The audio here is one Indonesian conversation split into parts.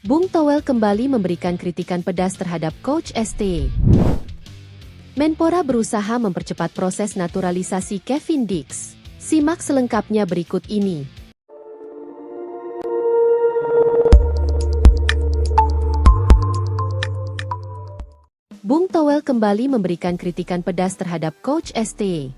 Bung Toel kembali memberikan kritikan pedas terhadap Coach ST. Menpora berusaha mempercepat proses naturalisasi Kevin Dix. Simak selengkapnya berikut ini. Bung Toel kembali memberikan kritikan pedas terhadap Coach ST.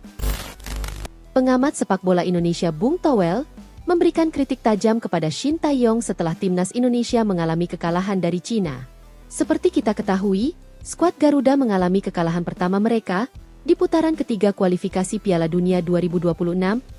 Pengamat sepak bola Indonesia Bung Toel memberikan kritik tajam kepada Shin Tae-yong setelah timnas Indonesia mengalami kekalahan dari Cina. Seperti kita ketahui, skuad Garuda mengalami kekalahan pertama mereka di putaran ketiga kualifikasi Piala Dunia 2026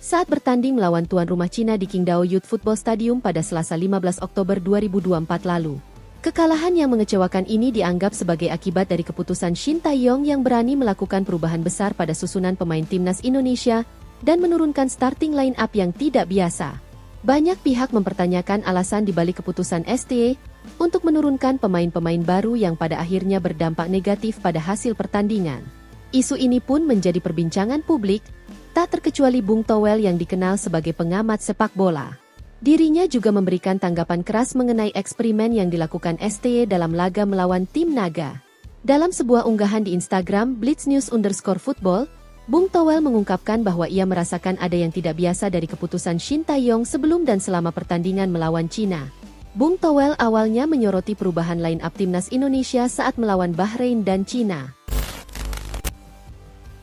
saat bertanding melawan tuan rumah Cina di Qingdao Youth Football Stadium pada Selasa 15 Oktober 2024 lalu. Kekalahan yang mengecewakan ini dianggap sebagai akibat dari keputusan Shin Tae-yong yang berani melakukan perubahan besar pada susunan pemain timnas Indonesia dan menurunkan starting line-up yang tidak biasa. Banyak pihak mempertanyakan alasan dibalik keputusan ST untuk menurunkan pemain-pemain baru yang pada akhirnya berdampak negatif pada hasil pertandingan. Isu ini pun menjadi perbincangan publik, tak terkecuali Bung Toel yang dikenal sebagai pengamat sepak bola. Dirinya juga memberikan tanggapan keras mengenai eksperimen yang dilakukan ST dalam laga melawan tim Naga. Dalam sebuah unggahan di Instagram @blitznews_football, Bung Toel mengungkapkan bahwa ia merasakan ada yang tidak biasa dari keputusan Shin Tae-yong sebelum dan selama pertandingan melawan Cina. Bung Toel awalnya menyoroti perubahan line-up timnas Indonesia saat melawan Bahrain dan Cina.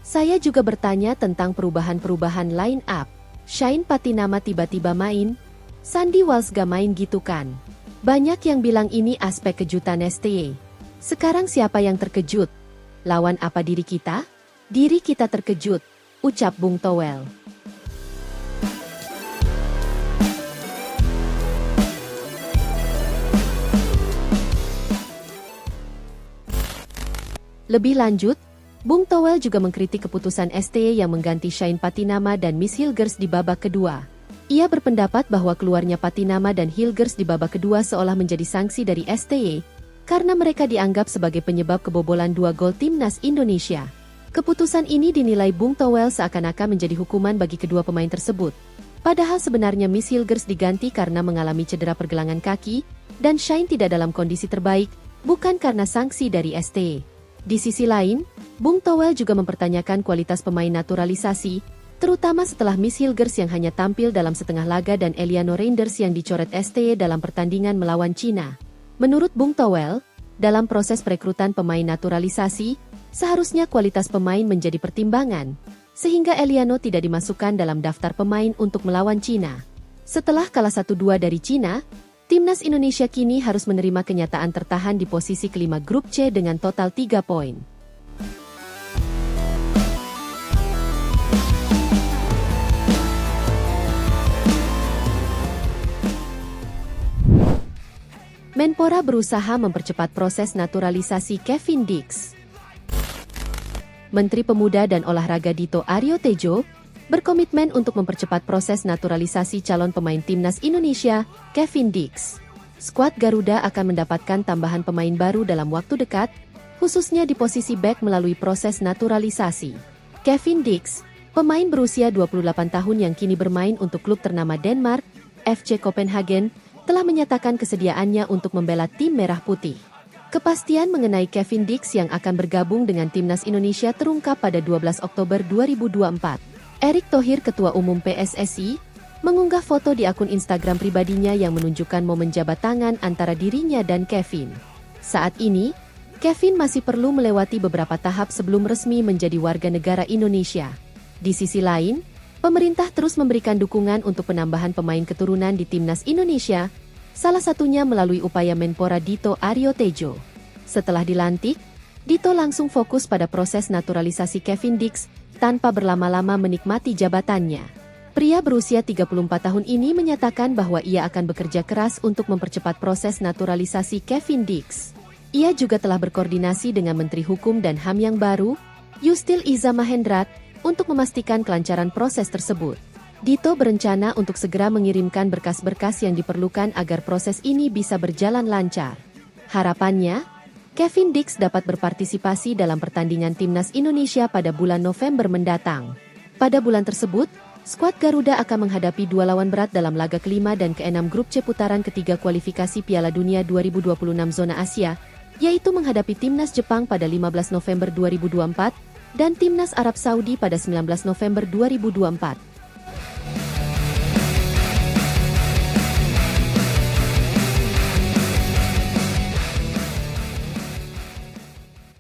Saya juga bertanya tentang perubahan-perubahan line-up. Shine Patinama tiba-tiba main, Sandy Walsh gak main gitu kan. Banyak yang bilang ini aspek kejutan ST. Sekarang siapa yang terkejut? Lawan apa diri kita? Diri kita terkejut, ucap Bung Toel. Lebih lanjut, Bung Toel juga mengkritik keputusan ST yang mengganti Shine Patinama dan Miss Hilgers di babak kedua. Ia berpendapat bahwa keluarnya Patinama dan Hilgers di babak kedua seolah menjadi sanksi dari ST karena mereka dianggap sebagai penyebab kebobolan 2 gol timnas Indonesia. Keputusan ini dinilai Bung Toel seakan-akan menjadi hukuman bagi kedua pemain tersebut. Padahal sebenarnya Miss Hilgers diganti karena mengalami cedera pergelangan kaki, dan Shine tidak dalam kondisi terbaik, bukan karena sanksi dari ST. Di sisi lain, Bung Toel juga mempertanyakan kualitas pemain naturalisasi, terutama setelah Miss Hilgers yang hanya tampil dalam setengah laga dan Eliano Reinders yang dicoret ST dalam pertandingan melawan Cina. Menurut Bung Toel, dalam proses perekrutan pemain naturalisasi, seharusnya kualitas pemain menjadi pertimbangan, sehingga Eliano tidak dimasukkan dalam daftar pemain untuk melawan Cina. Setelah kalah 1-2 dari Cina, timnas Indonesia kini harus menerima kenyataan tertahan di posisi kelima grup C dengan total 3 poin. Menpora berusaha mempercepat proses naturalisasi Kevin Dix. Menteri Pemuda dan Olahraga Dito Aryo Tejo berkomitmen untuk mempercepat proses naturalisasi calon pemain timnas Indonesia, Kevin Dix. Skuad Garuda akan mendapatkan tambahan pemain baru dalam waktu dekat, khususnya di posisi bek melalui proses naturalisasi. Kevin Dix, pemain berusia 28 tahun yang kini bermain untuk klub ternama Denmark, FC Copenhagen, telah menyatakan kesediaannya untuk membela tim Merah Putih. Kepastian mengenai Kevin Dix yang akan bergabung dengan timnas Indonesia terungkap pada 12 Oktober 2024. Erick Thohir, Ketua Umum PSSI, mengunggah foto di akun Instagram pribadinya yang menunjukkan momen jabat tangan antara dirinya dan Kevin. Saat ini, Kevin masih perlu melewati beberapa tahap sebelum resmi menjadi warga negara Indonesia. Di sisi lain, pemerintah terus memberikan dukungan untuk penambahan pemain keturunan di timnas Indonesia, salah satunya melalui upaya Menpora Dito Aryo Tejo. Setelah dilantik, Dito langsung fokus pada proses naturalisasi Kevin Dix tanpa berlama-lama menikmati jabatannya. Pria berusia 34 tahun ini menyatakan bahwa ia akan bekerja keras untuk mempercepat proses naturalisasi Kevin Dix. Ia juga telah berkoordinasi dengan Menteri Hukum dan HAM yang baru, Yusril Iza Mahendra, untuk memastikan kelancaran proses tersebut. Dito berencana untuk segera mengirimkan berkas-berkas yang diperlukan agar proses ini bisa berjalan lancar. Harapannya, Kevin Dix dapat berpartisipasi dalam pertandingan timnas Indonesia pada bulan November mendatang. Pada bulan tersebut, Skuad Garuda akan menghadapi dua lawan berat dalam laga kelima dan keenam grup C putaran ketiga kualifikasi Piala Dunia 2026 zona Asia, yaitu menghadapi Timnas Jepang pada 15 November 2024 dan Timnas Arab Saudi pada 19 November 2024.